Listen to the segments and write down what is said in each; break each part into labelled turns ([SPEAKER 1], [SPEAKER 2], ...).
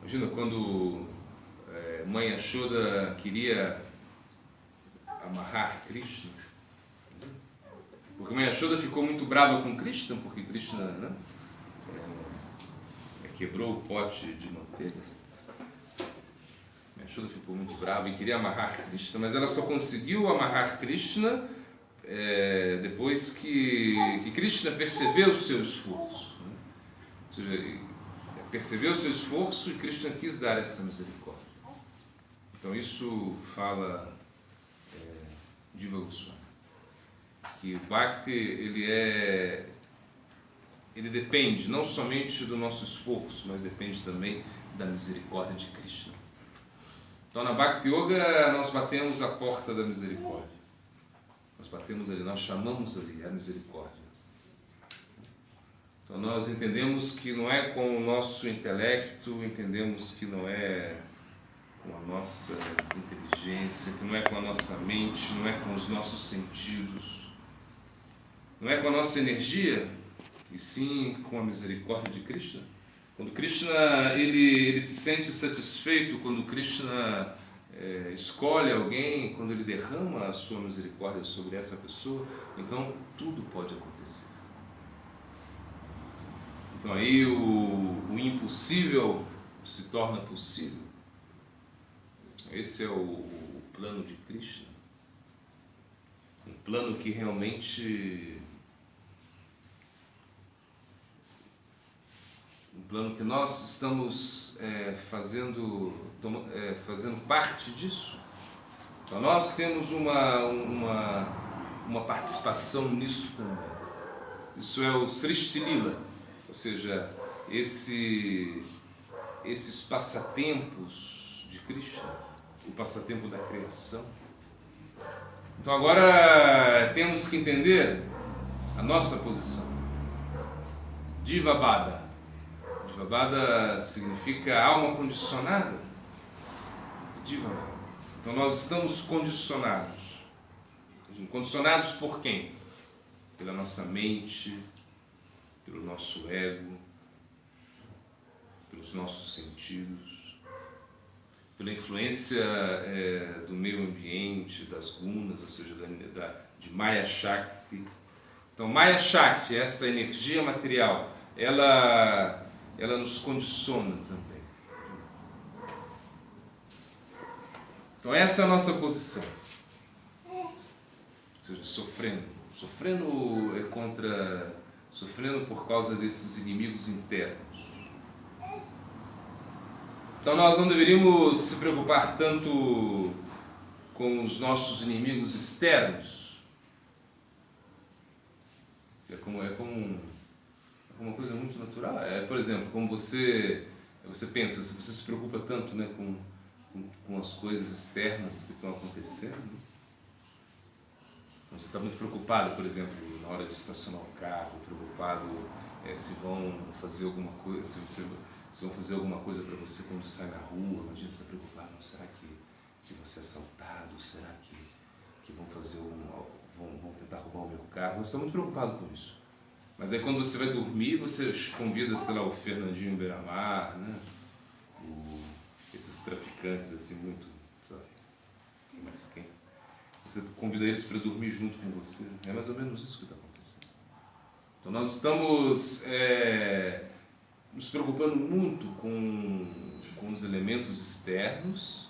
[SPEAKER 1] Imagina quando Mãe Yashoda queria amarrar Krishna, porque Mãe Yashoda ficou muito brava com Krishna, porque Krishna, né, quebrou o pote de manteiga. Mãe Yashoda ficou muito brava e queria amarrar Krishna, mas ela só conseguiu amarrar Krishna depois que Krishna percebeu o seu esforço, né? Ou seja, percebeu o seu esforço e Krishna quis dar essa misericórdia. Então isso fala Jiva Goswami, que o Bhakti ele depende não somente do nosso esforço, mas depende também da misericórdia de Krishna. Então na Bhakti Yoga nós batemos a porta da misericórdia. Nós batemos ali, nós chamamos ali a misericórdia. Então nós entendemos que não é com o nosso intelecto, entendemos que não é com a nossa inteligência, que não é com a nossa mente, não é com os nossos sentidos, não é com a nossa energia, e sim com a misericórdia de Krishna. Quando Krishna ele se sente satisfeito, quando Krishna escolhe alguém, quando ele derrama a sua misericórdia sobre essa pessoa, então tudo pode acontecer. Então aí o impossível se torna possível. Esse é o plano de Krishna. Um plano que realmente... Um plano que nós estamos fazendo parte disso. Então nós temos uma participação nisso também. Isso é o Srishti Lila, ou seja, esses passatempos de Krishna, o passatempo da criação. Então agora temos que entender a nossa posição. Jivabada. Jivabada significa alma condicionada. Jivabada. Então nós estamos condicionados. Condicionados por quem? Pela nossa mente, pelo nosso ego, pelos nossos sentidos, pela influência do meio ambiente, das gunas, ou seja, de Maya Shakti. Então Maya Shakti, essa energia material, ela nos condiciona também. Então essa é a nossa posição. Ou seja, sofrendo por causa desses inimigos internos. Então nós não deveríamos se preocupar tanto com os nossos inimigos externos. É como uma coisa muito natural. Por exemplo, como você pensa, se você se preocupa tanto, né, com as coisas externas que estão acontecendo. Então, você está muito preocupado, por exemplo, na hora de estacionar o carro, preocupado se vão fazer alguma coisa, se vão fazer alguma coisa para você quando sai na rua. Imagina, você está preocupado, será que você é assaltado? Será que vão tentar roubar o meu carro? Você está muito preocupado com isso. Mas aí quando você vai dormir, você convida, sei lá, o Fernandinho Beiramar, né? Esses traficantes assim muito... Quem mais quem? Você convida eles para dormir junto com você. É mais ou menos isso que está acontecendo. Então nós estamos nos preocupando muito com os elementos externos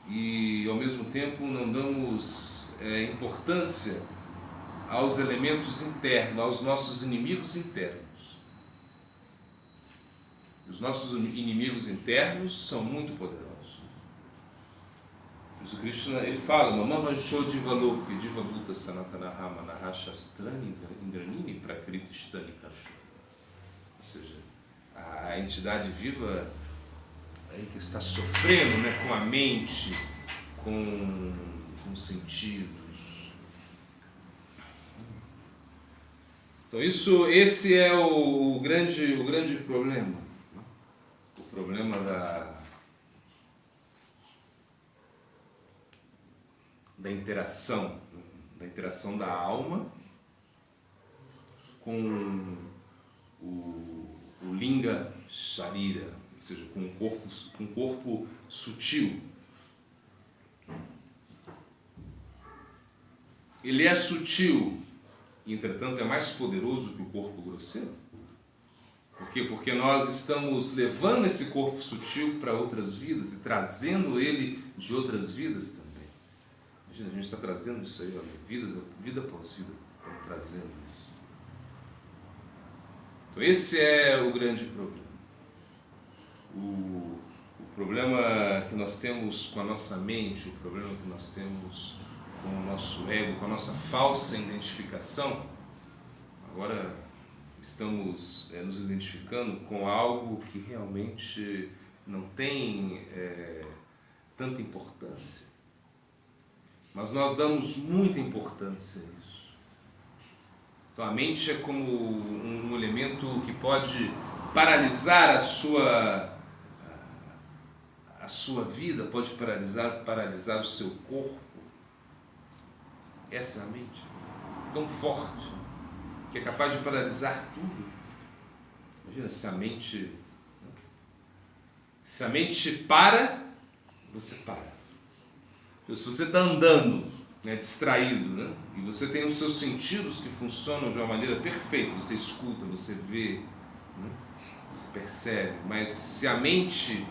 [SPEAKER 1] e ao mesmo tempo não damos importância aos elementos internos, aos nossos inimigos internos. Os nossos inimigos internos são muito poderosos. O Krishna ele fala: Mamamansho Divaloki Divabuta Sanatana Manaha Shastrani Indranini Prakriti Stani Kashu. Ou seja, a entidade viva aí que está sofrendo, né, com a mente, com os sentidos. Então esse é o grande problema. O problema da interação da alma com o Linga Sharira, ou seja, com um corpo sutil. Ele é sutil e, entretanto, é mais poderoso que o corpo grosseiro. Por quê? Porque nós estamos levando esse corpo sutil para outras vidas e trazendo ele de outras vidas também. Imagina, a gente está trazendo isso aí, ó, vida após vida, estamos trazendo isso. Então esse é o grande problema. O problema que nós temos com a nossa mente, o problema que nós temos com o nosso ego, com a nossa falsa identificação, agora estamos nos identificando com algo que realmente não tem tanta importância. Mas nós damos muita importância a isso. Então a mente é como um elemento que pode paralisar a sua vida, pode paralisar o seu corpo. Essa é a mente, tão forte, que é capaz de paralisar tudo. Imagina se a mente para, você para. Se você está andando, distraído, e você tem os seus sentidos que funcionam de uma maneira perfeita, você escuta, você vê, você percebe, mas se a mente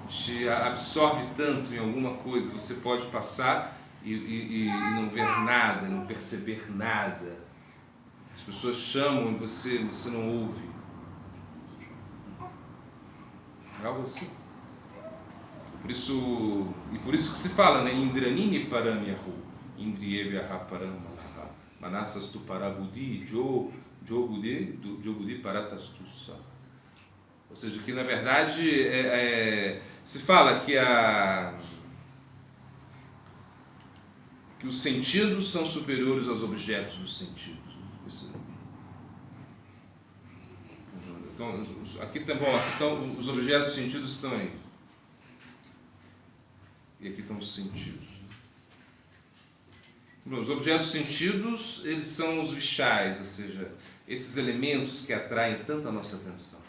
[SPEAKER 1] te absorve tanto em alguma coisa, você pode passar e não ver nada, não perceber nada. As pessoas chamam e você não ouve. É algo assim. Por isso que se fala, Indranini paramyahu, Indriyevyaha paramanaha, Manasastu parabudi, Jobudi paratastusa. Ou seja, que na verdade se fala que os sentidos são superiores aos objetos dos sentidos. Então, aqui estão os objetos dos sentidos estão aí. E aqui estão os sentidos. Os objetos sentidos, eles são os vishais, ou seja, esses elementos que atraem tanto a nossa atenção.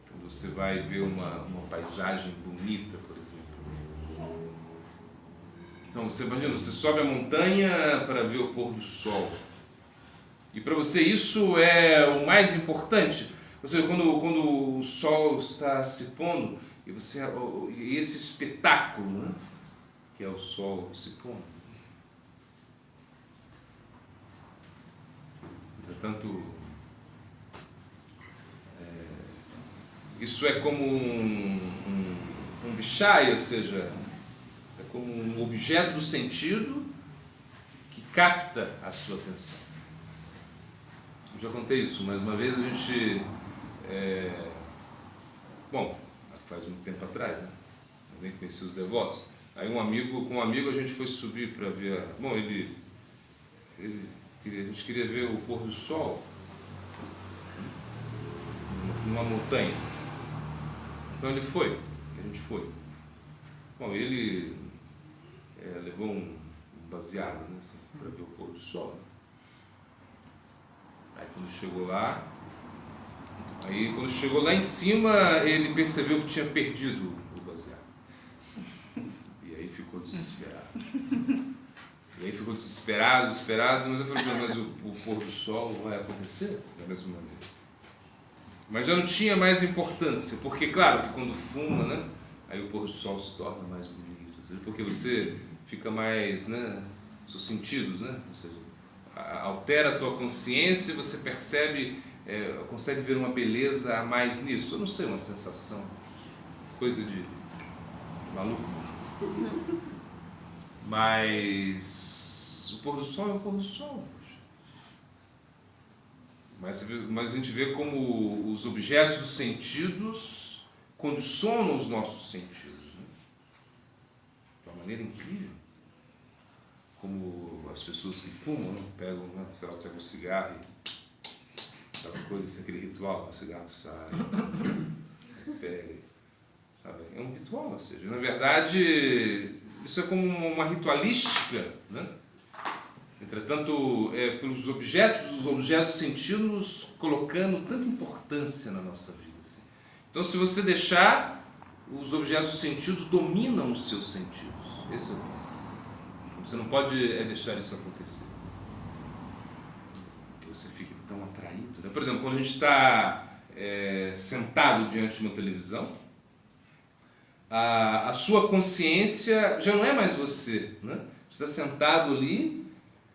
[SPEAKER 1] Quando você vai ver uma paisagem bonita, por exemplo. Então você imagina, você sobe a montanha para ver o pôr do sol. E para você isso é o mais importante. Ou seja, quando o sol está se pondo, e esse espetáculo, que é o sol se pondo. Entretanto, isso é como um bishai, ou seja, é como um objeto do sentido que capta a sua atenção. Eu já contei isso, mas uma vez a gente... faz muito tempo atrás, eu nem conheci os devotos. Aí com um amigo a gente foi subir para ver... a gente queria ver o pôr do sol numa montanha. Então a gente foi. Bom, ele levou um baseado, para ver o pôr do sol. Aí quando chegou lá em cima, ele percebeu que tinha perdido o baseado. E aí ficou desesperado. Mas eu falei, mas o pôr do sol não vai acontecer da mesma maneira. Mas já não tinha mais importância, porque claro que quando fuma, aí o pôr do sol se torna mais bonito, porque você fica mais, seus sentidos, ou seja, altera a tua consciência e você percebe, consegue ver uma beleza a mais nisso. Eu não sei, uma sensação, coisa de maluco. Mas o pôr do sol é o pôr do sol. Mas a gente vê como os objetos dos sentidos condicionam os nossos sentidos, de uma maneira incrível. Como as pessoas que fumam, pegam um cigarro e aquela coisa assim, aquele ritual, o cigarro sai, pega, sabe? É um ritual, ou seja, na verdade, isso é como uma ritualística, Entretanto, pelos objetos, os objetos sentidos colocando tanta importância na nossa vida. Assim. Então, se você deixar, os objetos sentidos dominam os seus sentidos. Esse é o ponto. Você não pode deixar isso acontecer. Que você fique tão atraído. Né? Por exemplo, quando a gente está sentado diante de uma televisão, a sua consciência já não é mais você. Né? Você está sentado ali,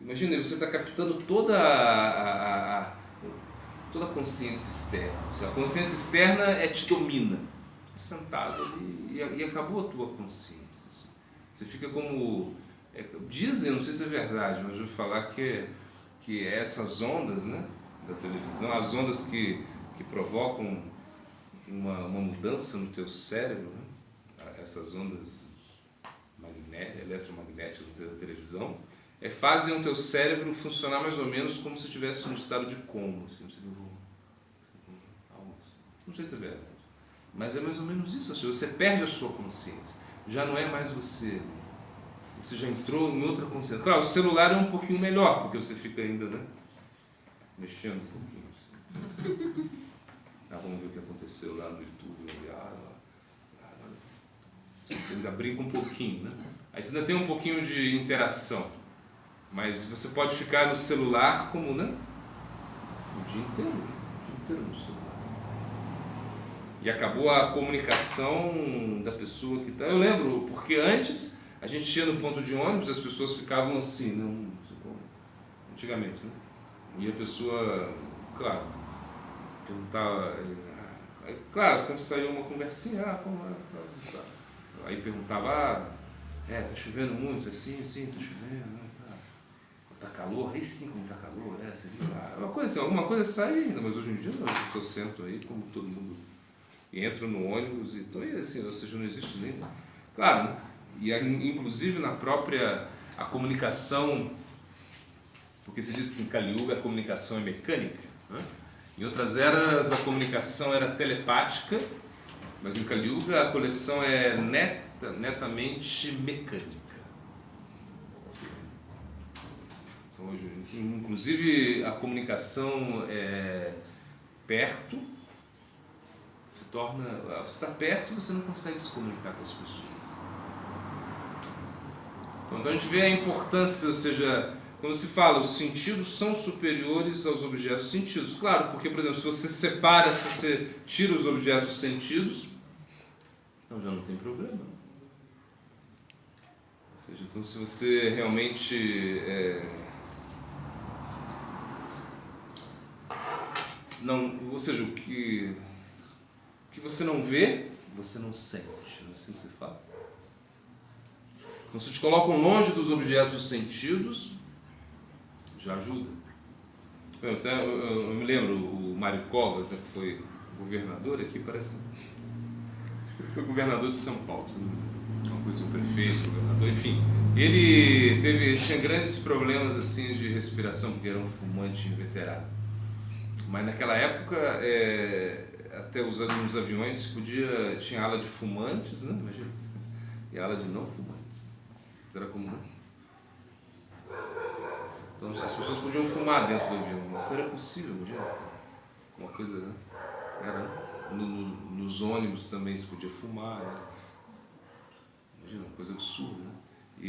[SPEAKER 1] imagina, você está captando toda a consciência externa. A consciência externa te domina. Você está sentado ali e acabou a tua consciência. Você fica como... dizem, não sei se é verdade, mas eu vou falar que essas ondas, né, da televisão, as ondas que provocam uma mudança no teu cérebro, né, essas ondas eletromagnéticas da televisão, fazem o teu cérebro funcionar mais ou menos como se estivesse num estado de coma. Assim, não sei se é verdade, mas é mais ou menos isso. Você perde a sua consciência, já não é mais você. Você já entrou em outra consciência. Claro, o celular é um pouquinho melhor, porque você fica ainda, né, mexendo um pouquinho. Assim. Vamos ver o que aconteceu lá no YouTube. Você ainda brinca um pouquinho, né? Aí você ainda tem um pouquinho de interação. Mas você pode ficar no celular como, né? O dia inteiro no celular. E acabou a comunicação da pessoa que está... Eu lembro, porque antes... A gente ia no ponto de ônibus, as pessoas ficavam assim, né? Antigamente, né? E a pessoa, claro, perguntava, claro, sempre saía uma conversinha, como é? Aí perguntava, tá chovendo muito, sim, tá chovendo, né? Tá calor, aí sim, como tá calor, você viu lá, uma coisa assim, alguma coisa sai ainda, mas hoje em dia as pessoas sentam aí, como todo mundo, e entram no ônibus, e então, assim, ou seja, não existe nem, claro, né? E inclusive na própria a comunicação, porque se diz que em Kali Yuga a comunicação é mecânica, né? Em outras eras a comunicação era telepática, mas em Kali Yuga a coleção é netamente mecânica. Então, hoje, inclusive a comunicação perto se torna... Você está perto e você não consegue se comunicar com as pessoas. Então a gente vê a importância, ou seja, quando se fala os sentidos são superiores aos objetos sentidos. Claro, porque, por exemplo, se você separa, se você tira os objetos sentidos, então já não tem problema. Ou seja, então se você realmente não, ou seja, o que você não vê, você não sente, não é assim que se fala? Então, se te colocam longe dos objetos dos sentidos, já ajuda. Eu me lembro, o Mário Covas, né, que foi governador aqui, parece. Ele foi governador de São Paulo, uma coisa, o prefeito, o governador, enfim. Ele tinha grandes problemas assim, de respiração, porque era um fumante inveterado. Mas naquela época, até nos aviões, tinha ala de fumantes, né, imagina, e ala de não fumantes. Era comum. Então as pessoas podiam fumar dentro do avião, mas isso era possível, podia. Uma coisa, né? Era, nos ônibus também se podia fumar, né? Imagina, uma coisa absurda, né?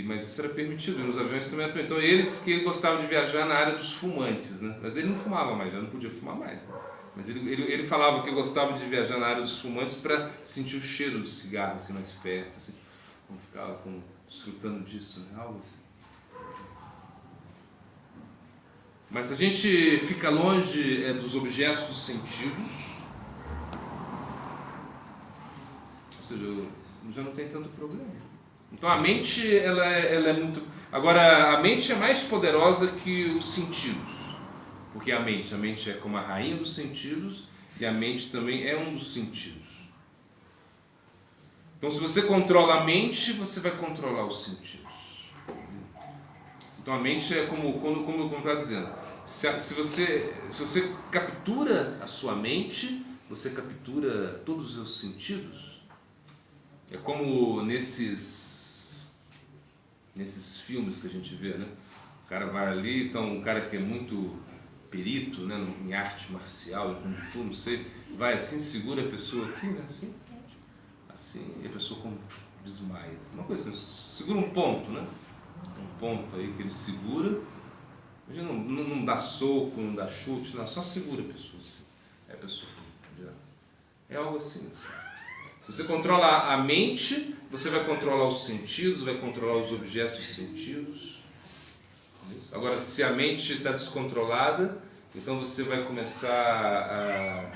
[SPEAKER 1] Mas isso era permitido, e nos aviões também era permitido. Então ele disse que ele gostava de viajar na área dos fumantes, né? Mas ele não fumava mais, já não podia fumar mais, né? Mas ele falava que gostava de viajar na área dos fumantes para sentir o cheiro do cigarro assim mais perto, assim, como ficava desfrutando disso, né? Algo assim. Mas se a gente fica longe dos objetos dos sentidos, ou seja, já não tem tanto problema. Então a mente, ela é muito... Agora, a mente é mais poderosa que os sentidos, porque a mente é como a rainha dos sentidos, e a mente também é um dos sentidos. Então, se você controla a mente, você vai controlar os sentidos. Então, a mente é como está dizendo. Se você captura a sua mente, você captura todos os seus sentidos. É como nesses filmes que a gente vê, né? cara vai ali, então um cara que é muito perito, né, em arte marcial, em Kung Fu, não sei, vai assim, segura a pessoa aqui, né, assim, e a pessoa desmaia. Uma coisa assim, segura um ponto, né? Um ponto aí que ele segura, já não dá soco, não dá chute, não, só segura a pessoa assim. É a pessoa já. É algo assim. Se você controla a mente, você vai controlar os sentidos, vai controlar os objetos dos sentidos. Agora, se a mente está descontrolada, então você vai começar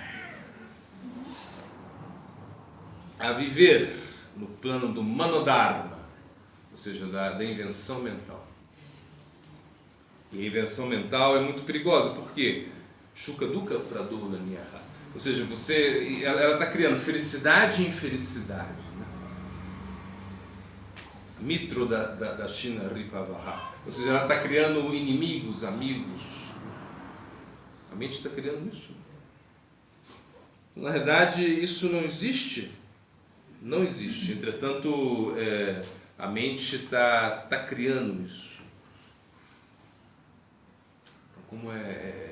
[SPEAKER 1] a viver no plano do manodharma, ou seja, da invenção mental. E a invenção mental é muito perigosa, por quê? Shuka dukkha pradurga niyaha. Ou seja, ela está criando felicidade e infelicidade. Né? Mitro da China Ripavaha. Ou seja, ela está criando inimigos, amigos. A mente está criando isso. Na verdade, isso não existe. Não existe. Entretanto, a mente está criando isso. Então, como é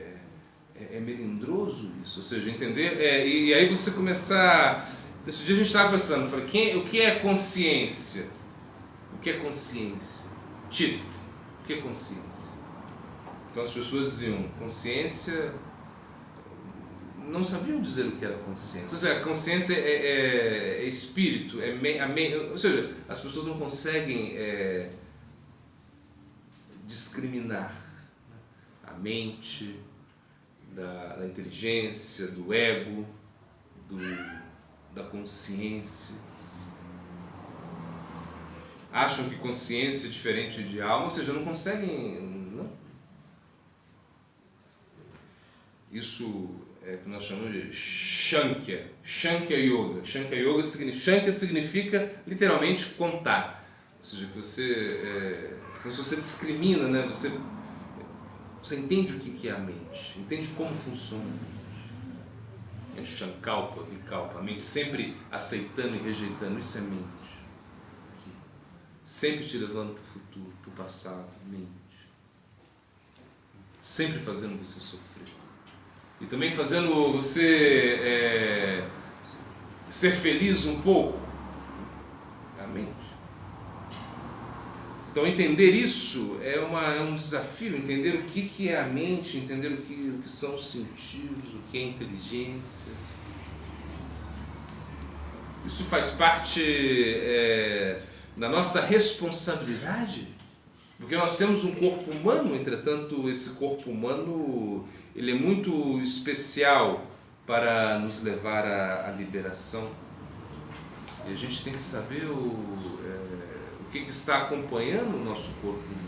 [SPEAKER 1] melindroso isso, ou seja, entender, e aí você começar. Esse dia a gente estava conversando, falei, o que é consciência? O que é consciência? Chit, o que é consciência? Então as pessoas diziam, consciência, não sabiam dizer o que era consciência. Ou seja, a consciência é espírito, ou seja, as pessoas não conseguem discriminar a mente, da inteligência, do ego, da consciência. Acham que consciência é diferente de alma, ou seja, não conseguem. Não. Isso é o que nós chamamos de Shankya Yoga. Shankya significa literalmente contar. Ou seja, que se você discrimina, né, você entende o que é a mente, entende como funciona a mente. É Shankalpa, Vikalpa, a mente sempre aceitando e rejeitando, isso é mente. Sempre te levando para o futuro, para o passado, mente. Sempre fazendo você sofrer. E também fazendo você ser feliz um pouco. É a mente. Então entender isso é um desafio, entender o que é a mente, entender o que são os sentidos, o que é inteligência. Isso faz parte da nossa responsabilidade, porque nós temos um corpo humano, entretanto esse corpo humano ele é muito especial para nos levar à liberação. E a gente tem que saber o que está acompanhando o nosso corpo humano.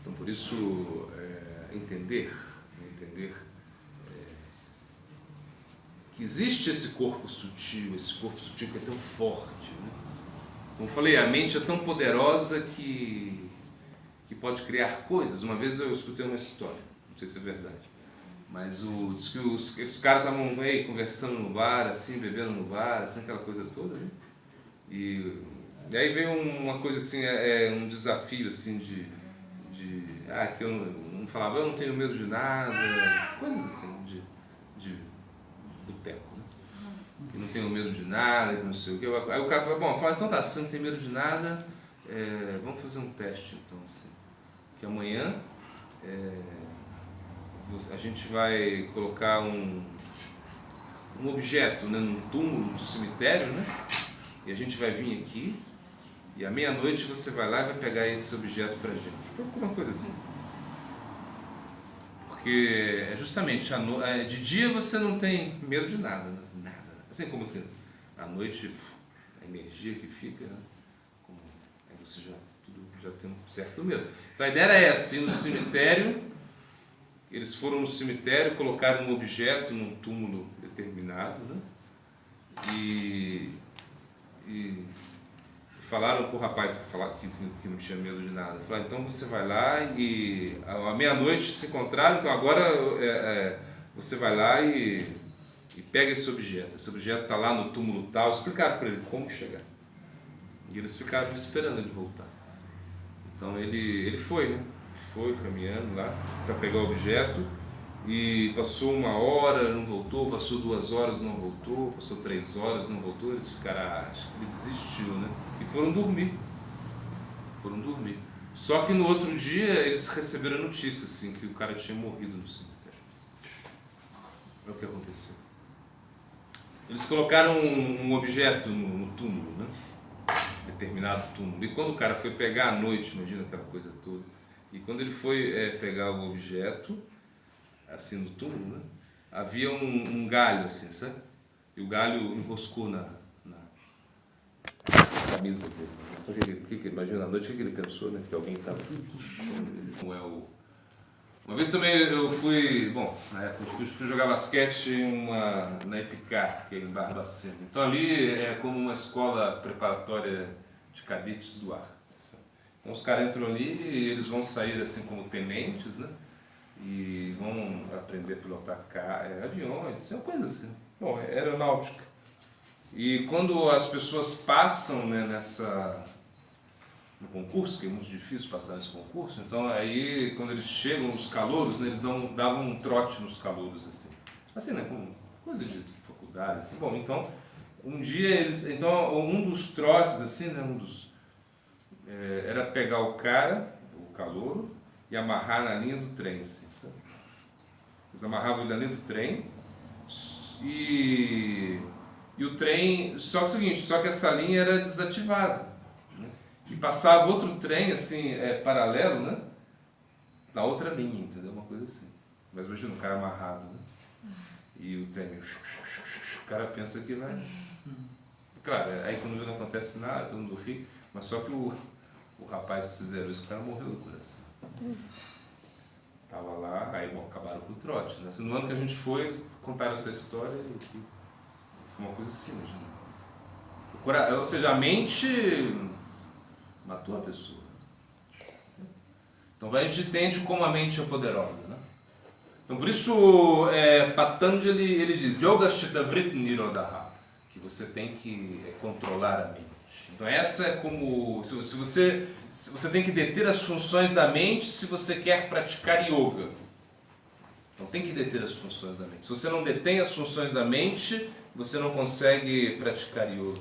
[SPEAKER 1] Então, por isso, entender que existe esse corpo sutil que é tão forte. Né? Como eu falei, a mente é tão poderosa que pode criar coisas. Uma vez eu escutei uma história, não sei se é verdade, mas diz que os caras estavam conversando no bar, assim, bebendo no bar, assim, aquela coisa toda, né? E aí veio uma coisa assim, um desafio assim que eu não falava, eu não tenho medo de nada, coisas assim de boteco, né? Que não tenho medo de nada, que não sei o que. Aí o cara falou, então tá, se você não tem medo de nada, vamos fazer um teste então, assim, que amanhã a gente vai colocar um objeto, né, num túmulo do cemitério, né? E a gente vai vir aqui e à meia-noite você vai lá e vai pegar esse objeto pra gente. Uma coisa assim. Porque justamente de dia você não tem medo de nada, nada. Assim como assim, à noite a energia que fica, né? Aí você já tem um certo medo. Então a ideia era essa, ir no cemitério. Eles foram no cemitério, colocaram um objeto num túmulo determinado, né? E falaram para o rapaz que não tinha medo de nada. Falaram, então você vai lá e à meia-noite se encontraram, então agora você vai lá e pega esse objeto. Esse objeto está lá no túmulo tal. Explicaram para ele como chegar. E eles ficaram esperando ele voltar. Então ele foi, né? Foi caminhando lá para pegar o objeto e passou 1 hora, não voltou, passou 2 horas, não voltou, passou 3 horas, não voltou. Eles ficaram, acho que ele desistiu, né? E foram dormir. Só que no outro dia eles receberam a notícia assim, que o cara tinha morrido no cemitério. É o que aconteceu. Eles colocaram um objeto no túmulo, né? Determinado túmulo. E quando o cara foi pegar à noite, imagina aquela coisa toda, e quando ele foi pegar o objeto, assim no túmulo, né? Havia um galho, assim, sabe? E o galho enroscou na camisa dele. Então, imagina à noite o que ele pensou, né? Que alguém estava. Como é o. Uma vez também eu fui, na época eu fui jogar basquete na Epicar, que é em Barbacena. Então ali é como uma escola preparatória de cadetes do ar. Então os caras entram ali e eles vão sair assim como tenentes, né? E vão aprender a pilotar aviões, assim, uma coisa assim. Bom, é aeronáutica. E quando as pessoas passam, né, no concurso, que é muito difícil passar nesse concurso, então aí quando eles chegam nos calouros, né, eles davam um trote nos calouros, assim, né, como coisa de faculdade. Bom, então um dia um dos trotes, assim, né, era pegar o cara, o calouro, e amarrar na linha do trem, assim, sabe? Eles amarravam ele na linha do trem e o trem, só que é o seguinte, só que essa linha era desativada. E passava outro trem, assim, paralelo, né? Na outra linha, entendeu? Uma coisa assim. Mas imagina o cara amarrado, né? E o trem, o cara pensa que vai... Claro, aí quando não acontece nada, todo mundo ri, mas só que o rapaz que fizeram isso, o cara morreu do coração. Tava lá, aí acabaram com o trote, né? No ano que a gente foi, eles contaram essa história e foi uma coisa assim, imagina. Ou seja, a mente matou a pessoa. Então a gente entende como a mente é poderosa, né? Então por isso Patanjali ele diz Yogasthita Vrit Nirodha, que você tem que controlar a mente. Então essa é como se você tem que deter as funções da mente se você quer praticar yoga. Então tem que deter as funções da mente. Se você não detém as funções da mente, você não consegue praticar yoga.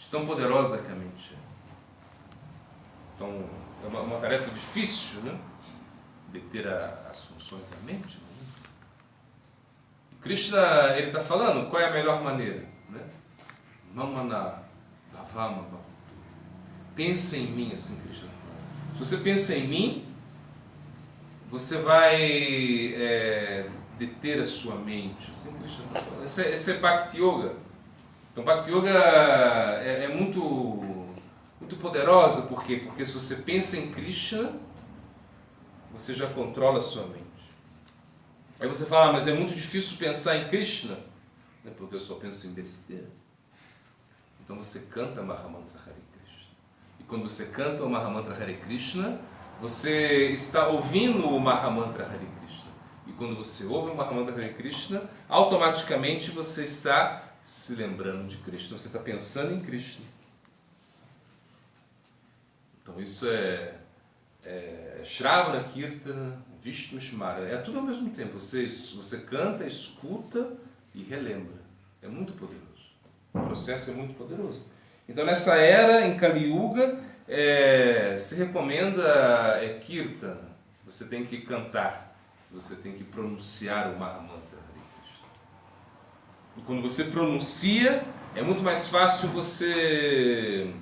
[SPEAKER 1] De tão poderosa que a mente é. Então, é uma tarefa difícil, né? Deter as funções da mente. Né? E Krishna, ele está falando qual é a melhor maneira, né? Mamana bhavama. Pensa em mim, assim, Krishna. Se você pensa em mim, você vai deter a sua mente, assim, Krishna está falando. Esse é Bhakti Yoga. Então, Bhakti Yoga é muito poderosa, por quê? Porque se você pensa em Krishna, você já controla a sua mente. Aí você fala, mas é muito difícil pensar em Krishna, porque eu só penso em besteira. Então você canta Mahamantra Hare Krishna. E quando você canta o Mahamantra Hare Krishna, você está ouvindo o Mahamantra Hare Krishna. E quando você ouve o Mahamantra Hare Krishna, automaticamente você está se lembrando de Krishna, você está pensando em Krishna. Então isso é Shravana, Kirtana, Vishnu Smara. É tudo ao mesmo tempo. Você canta, escuta e relembra. É muito poderoso. O processo é muito poderoso. Então nessa era, em Kali Yuga, se recomenda Kirtana. Você tem que cantar. Você tem que pronunciar o Mahamantra Hare Krishna. E quando você pronuncia, é muito mais fácil você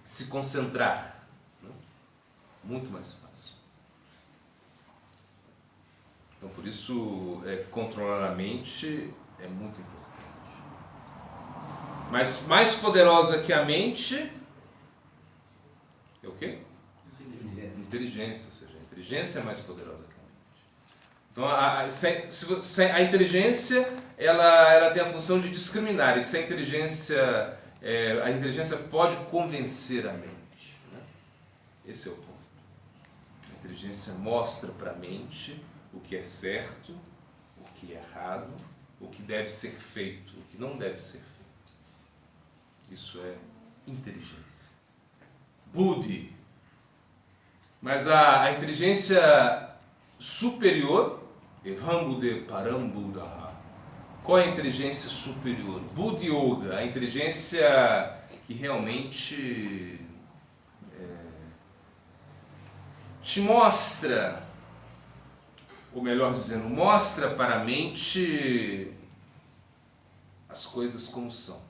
[SPEAKER 1] se concentrar. Muito mais fácil. Então, por isso, controlar a mente é muito importante. Mas mais poderosa que a mente é o quê? Inteligência. Ou seja, a inteligência é mais poderosa que a mente. Então, a inteligência ela tem a função de discriminar. E se a inteligência pode convencer a mente. Né? Esse é o ponto. A inteligência mostra para a mente o que é certo, o que é errado, o que deve ser feito, o que não deve ser feito. Isso é inteligência. Buddhi. Mas a inteligência superior, Evambude Parambuddha. Qual é a inteligência superior? Buddhi Yoga, a inteligência que realmente te mostra, ou melhor dizendo, mostra para a mente as coisas como são.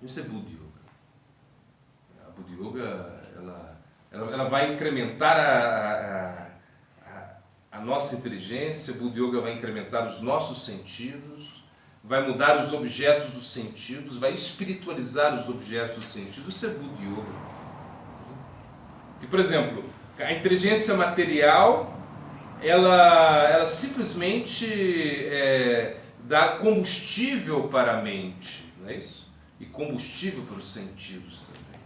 [SPEAKER 1] Isso é Buddhi Yoga. A Buddhi Yoga, ela vai incrementar a nossa inteligência. Buddhi Yoga vai incrementar os nossos sentidos, vai mudar os objetos dos sentidos, vai espiritualizar os objetos dos sentidos. Isso é Buddhi Yoga. E, por exemplo, a inteligência material, ela simplesmente dá combustível para a mente, não é isso? E combustível para os sentidos também.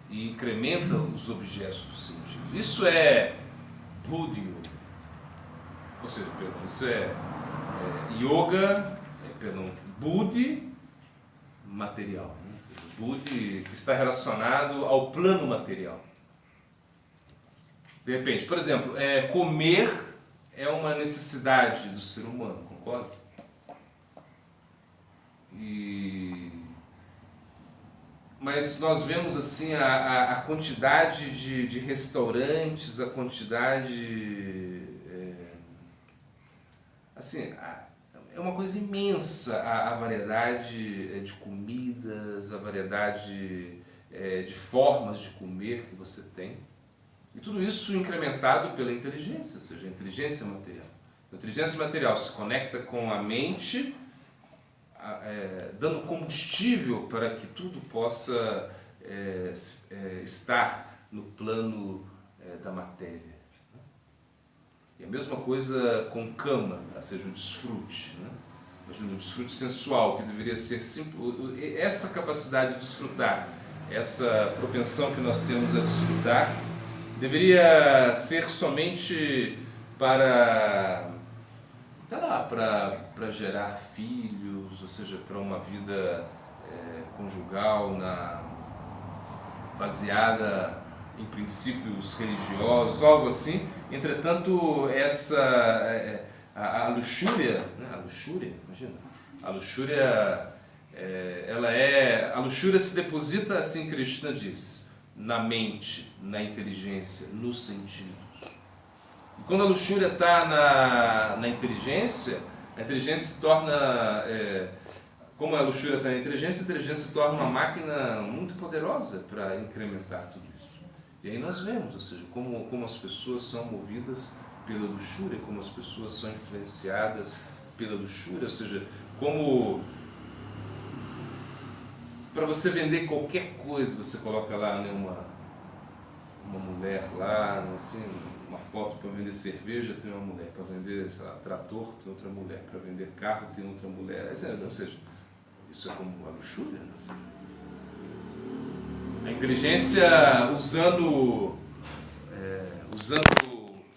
[SPEAKER 1] E incrementa os objetos dos sentidos. Isso é Buddhi Yoga. Ou seja, perdão, isso é Yoga, Buddhi material. Né? Buddhi que está relacionado ao plano material. De repente, por exemplo, comer é uma necessidade do ser humano, concorda? Mas nós vemos assim a quantidade de restaurantes, a quantidade... assim, é uma coisa imensa a variedade de comidas, a variedade de formas de comer que você tem. E tudo isso incrementado pela inteligência, ou seja, a inteligência material. A inteligência material se conecta com a mente, dando combustível para que tudo possa estar no plano da matéria. E a mesma coisa com kama, ou seja, o desfrute. Né? Imagina, o desfrute sensual, que deveria ser simples. Essa capacidade de desfrutar, essa propensão que nós temos a desfrutar, deveria ser somente para gerar filhos, ou seja, para uma vida conjugal baseada em princípios religiosos, algo assim. Entretanto, a luxúria, né? Imagina, a luxúria, a luxúria se deposita, assim Krishna diz, na mente, na inteligência, nos sentidos. E quando a luxúria está na inteligência, a inteligência se torna... como a luxúria está na inteligência, a inteligência se torna uma máquina muito poderosa para incrementar tudo isso. E aí nós vemos, ou seja, como as pessoas são movidas pela luxúria, como as pessoas são influenciadas pela luxúria, ou seja, como... para você vender qualquer coisa, você coloca lá, né, uma mulher lá, assim, uma foto para vender cerveja, tem uma mulher, para vender, sei lá, trator, tem outra mulher, para vender carro, tem outra mulher. Ou seja, isso é como a luxúria. Né? A inteligência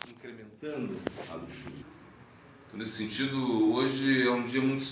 [SPEAKER 1] incrementando a luxúria. Então, nesse sentido, hoje é um dia muito